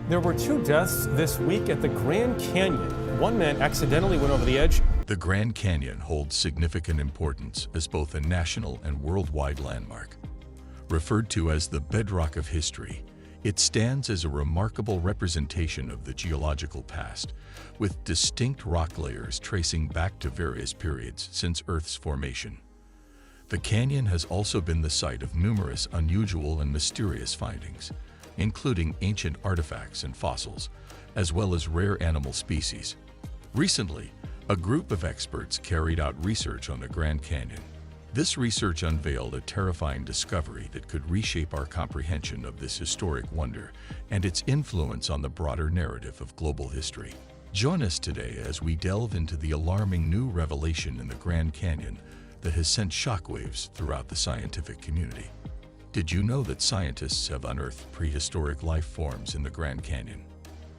There were 2 deaths this week at the Grand Canyon. One man accidentally went over the edge. The Grand Canyon holds significant importance as both a national and worldwide landmark. Referred to as the bedrock of history, it stands as a remarkable representation of the geological past, with distinct rock layers tracing back to various periods since Earth's formation. The canyon has also been the site of numerous unusual and mysterious findings, including ancient artifacts and fossils, as well as rare animal species. Recently, a group of experts carried out research on the Grand Canyon. This research unveiled a terrifying discovery that could reshape our comprehension of this historic wonder and its influence on the broader narrative of global history. Join us today as we delve into the alarming new revelation in the Grand Canyon that has sent shockwaves throughout the scientific community. Did you know that scientists have unearthed prehistoric life forms in the Grand Canyon?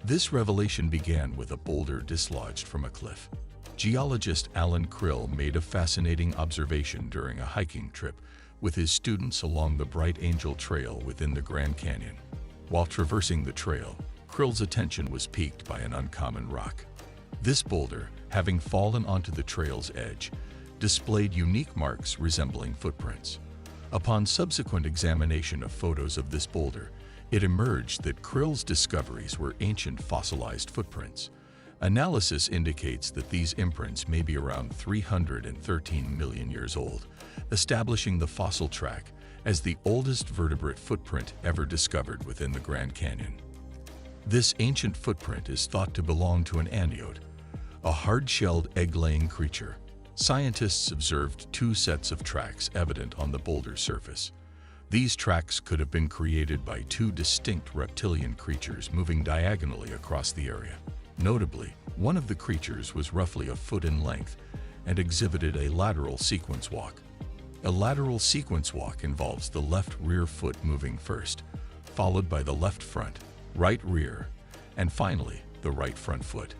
This revelation began with a boulder dislodged from a cliff. Geologist Alan Krill made a fascinating observation during a hiking trip with his students along the Bright Angel Trail within the Grand Canyon. While traversing the trail, Krill's attention was piqued by an uncommon rock. This boulder, having fallen onto the trail's edge, displayed unique marks resembling footprints. Upon subsequent examination of photos of this boulder, it emerged that Krill's discoveries were ancient fossilized footprints. Analysis indicates that these imprints may be around 313 million years old, establishing the fossil track as the oldest vertebrate footprint ever discovered within the Grand Canyon. This ancient footprint is thought to belong to an amniote, a hard-shelled egg-laying creature. Scientists observed 2 sets of tracks evident on the boulder's surface. These tracks could have been created by 2 distinct reptilian creatures moving diagonally across the area. Notably, one of the creatures was roughly a foot in length and exhibited a lateral sequence walk. A lateral sequence walk involves the left rear foot moving first, followed by the left front, right rear, and finally, the right front foot.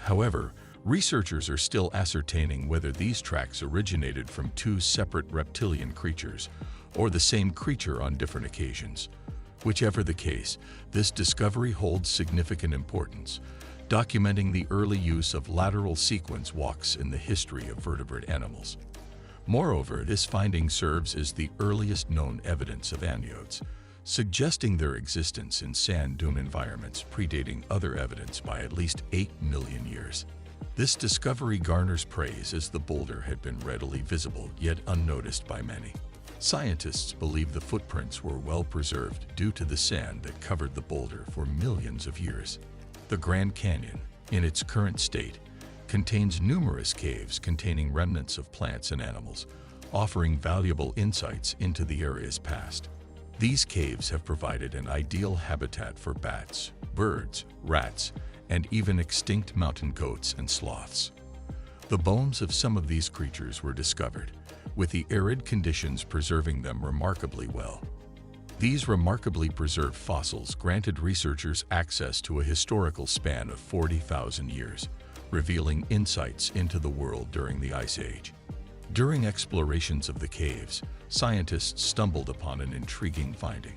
However, researchers are still ascertaining whether these tracks originated from 2 separate reptilian creatures or the same creature on different occasions. Whichever the case, this discovery holds significant importance, documenting the early use of lateral sequence walks in the history of vertebrate animals. Moreover, this finding serves as the earliest known evidence of amniotes, suggesting their existence in sand dune environments predating other evidence by at least 8 million years. This discovery garners praise as the boulder had been readily visible yet unnoticed by many. Scientists believe the footprints were well preserved due to the sand that covered the boulder for millions of years. The Grand Canyon, in its current state, contains numerous caves containing remnants of plants and animals, offering valuable insights into the area's past. These caves have provided an ideal habitat for bats, birds, rats, and even extinct mountain goats and sloths. The bones of some of these creatures were discovered, with the arid conditions preserving them remarkably well. These remarkably preserved fossils granted researchers access to a historical span of 40,000 years, revealing insights into the world during the Ice Age. During explorations of the caves, scientists stumbled upon an intriguing finding: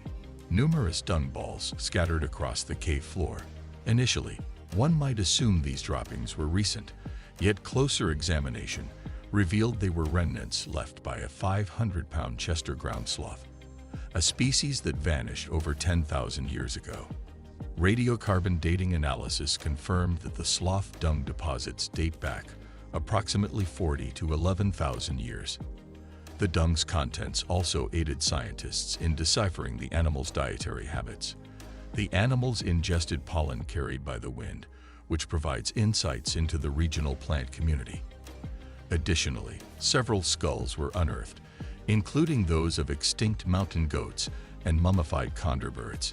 numerous dung balls scattered across the cave floor. Initially, one might assume these droppings were recent, yet closer examination revealed they were remnants left by a 500-pound Chester ground sloth, a species that vanished over 10,000 years ago. Radiocarbon dating analysis confirmed that the sloth dung deposits date back approximately 40 to 11,000 years. The dung's contents also aided scientists in deciphering the animal's dietary habits. The animals ingested pollen carried by the wind, which provides insights into the regional plant community. Additionally, several skulls were unearthed, including those of extinct mountain goats and mummified condor birds.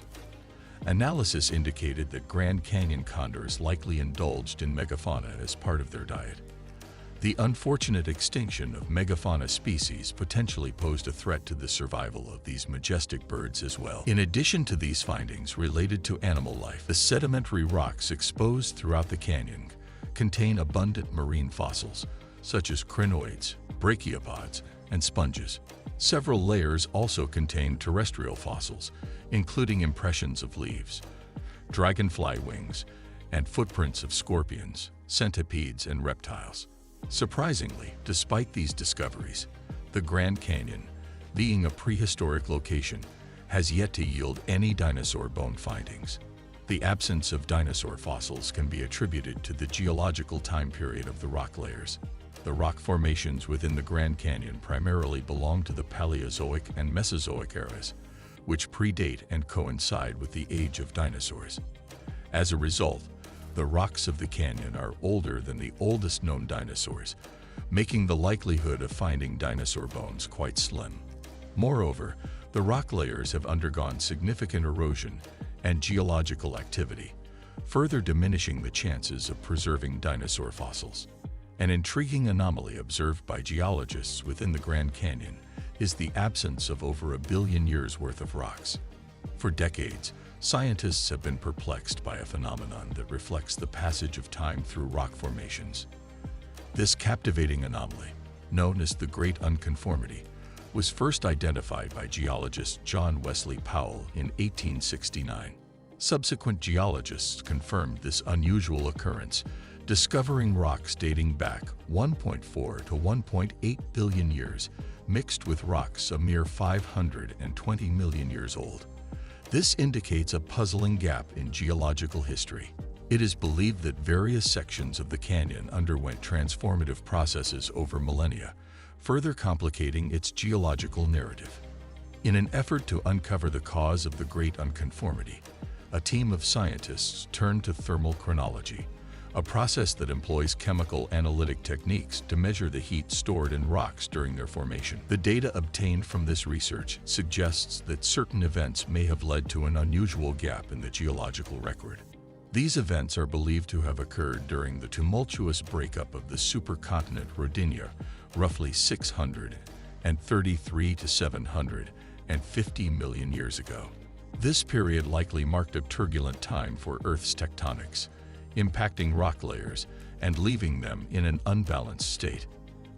Analysis indicated that Grand Canyon condors likely indulged in megafauna as part of their diet. The unfortunate extinction of megafauna species potentially posed a threat to the survival of these majestic birds as well. In addition to these findings related to animal life, the sedimentary rocks exposed throughout the canyon contain abundant marine fossils, such as crinoids, brachiopods, and sponges. Several layers also contain terrestrial fossils, including impressions of leaves. dragonfly wings, and footprints of scorpions, centipedes, and reptiles. Surprisingly, despite these discoveries, the Grand Canyon, being a prehistoric location, has yet to yield any dinosaur bone findings. The absence of dinosaur fossils can be attributed to the geological time period of the rock layers. The rock formations within the Grand Canyon primarily belong to the Paleozoic and Mesozoic eras, which predate and coincide with the age of dinosaurs. As a result, the rocks of the canyon are older than the oldest known dinosaurs, making the likelihood of finding dinosaur bones quite slim. Moreover, the rock layers have undergone significant erosion and geological activity, further diminishing the chances of preserving dinosaur fossils. An intriguing anomaly observed by geologists within the Grand Canyon is the absence of over 1 billion years worth of rocks. For decades, scientists have been perplexed by a phenomenon that reflects the passage of time through rock formations. This captivating anomaly, known as the Great Unconformity, was first identified by geologist John Wesley Powell in 1869. Subsequent geologists confirmed this unusual occurrence, discovering rocks dating back 1.4 to 1.8 billion years, mixed with rocks a mere 520 million years old. This indicates a puzzling gap in geological history. It is believed that various sections of the canyon underwent transformative processes over millennia, further complicating its geological narrative. In an effort to uncover the cause of the Great Unconformity, a team of scientists turned to thermal chronology, a process that employs chemical analytic techniques to measure the heat stored in rocks during their formation. The data obtained from this research suggests that certain events may have led to an unusual gap in the geological record. These events are believed to have occurred during the tumultuous breakup of the supercontinent Rodinia, roughly 633 to 750 million years ago. This period likely marked a turbulent time for Earth's tectonics, impacting rock layers and leaving them in an unbalanced state.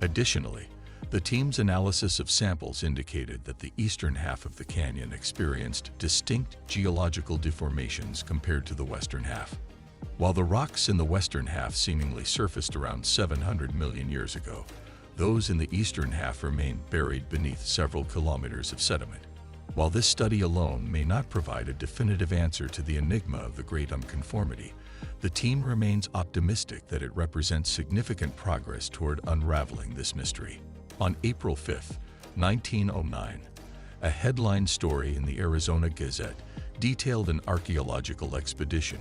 Additionally, the team's analysis of samples indicated that the eastern half of the canyon experienced distinct geological deformations compared to the western half. While the rocks in the western half seemingly surfaced around 700 million years ago, those in the eastern half remained buried beneath several kilometers of sediment. While this study alone may not provide a definitive answer to the enigma of the Great Unconformity, the team remains optimistic that it represents significant progress toward unraveling this mystery. On April 5, 1909, a headline story in the Arizona Gazette detailed an archaeological expedition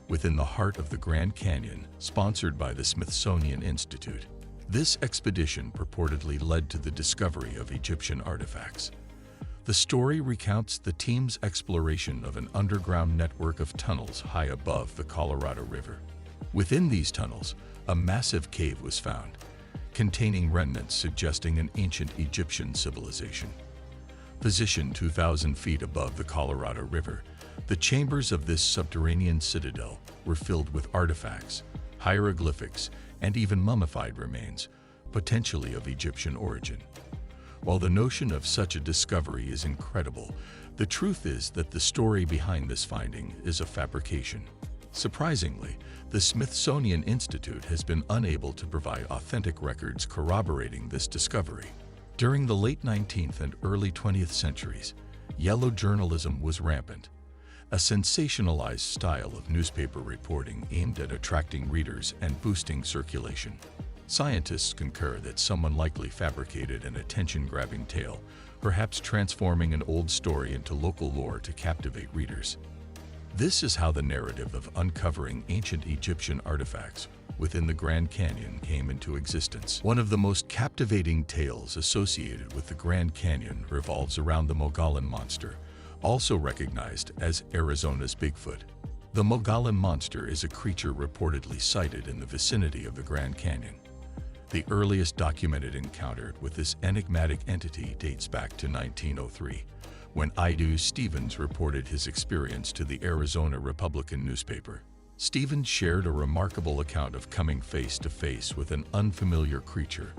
within the heart of the Grand Canyon, sponsored by the Smithsonian Institute. This expedition purportedly led to the discovery of Egyptian artifacts. The story recounts the team's exploration of an underground network of tunnels high above the Colorado River. Within these tunnels, a massive cave was found, containing remnants suggesting an ancient Egyptian civilization. Positioned 2,000 feet above the Colorado River, the chambers of this subterranean citadel were filled with artifacts, hieroglyphics, and even mummified remains, potentially of Egyptian origin. While the notion of such a discovery is incredible, the truth is that the story behind this finding is a fabrication. Surprisingly, the Smithsonian Institute has been unable to provide authentic records corroborating this discovery. During the late 19th and early 20th centuries, yellow journalism was rampant, a sensationalized style of newspaper reporting aimed at attracting readers and boosting circulation. Scientists concur that someone likely fabricated an attention-grabbing tale, perhaps transforming an old story into local lore to captivate readers. This is how the narrative of uncovering ancient Egyptian artifacts within the Grand Canyon came into existence. One of the most captivating tales associated with the Grand Canyon revolves around the Mogollon Monster, also recognized as Arizona's Bigfoot. The Mogollon Monster is a creature reportedly sighted in the vicinity of the Grand Canyon. The earliest documented encounter with this enigmatic entity dates back to 1903, when Idue Stevens reported his experience to the Arizona Republican newspaper. Stevens shared a remarkable account of coming face to face with an unfamiliar creature,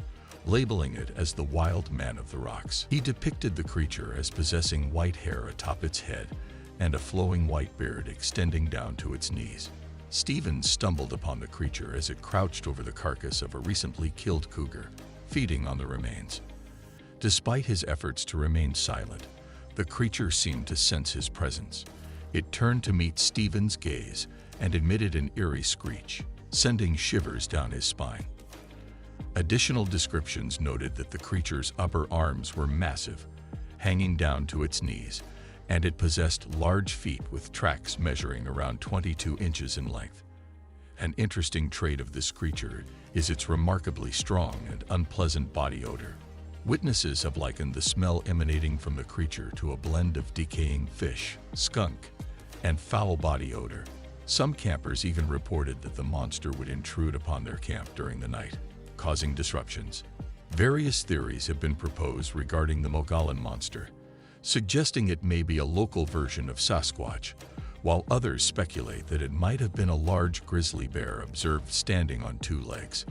labeling it as the Wild Man of the Rocks. He depicted the creature as possessing white hair atop its head and a flowing white beard extending down to its knees. Stephen stumbled upon the creature as it crouched over the carcass of a recently killed cougar, feeding on the remains. Despite his efforts to remain silent, the creature seemed to sense his presence. It turned to meet Stephen's gaze and emitted an eerie screech, sending shivers down his spine. Additional descriptions noted that the creature's upper arms were massive, hanging down to its knees, and it possessed large feet with tracks measuring around 22 inches in length. An interesting trait of this creature is its remarkably strong and unpleasant body odor. Witnesses have likened the smell emanating from the creature to a blend of decaying fish, skunk, and foul body odor. Some campers even reported that the monster would intrude upon their camp during the night, causing disruptions. Various theories have been proposed regarding the Mogollon monster, suggesting it may be a local version of Sasquatch, while others speculate that it might have been a large grizzly bear observed standing on two legs.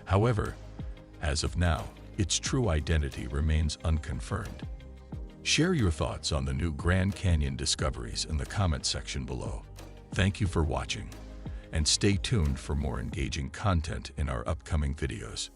However, as of now, its true identity remains unconfirmed. Share your thoughts on the new Grand Canyon discoveries in the comment section below. Thank you for watching, and stay tuned for more engaging content in our upcoming videos.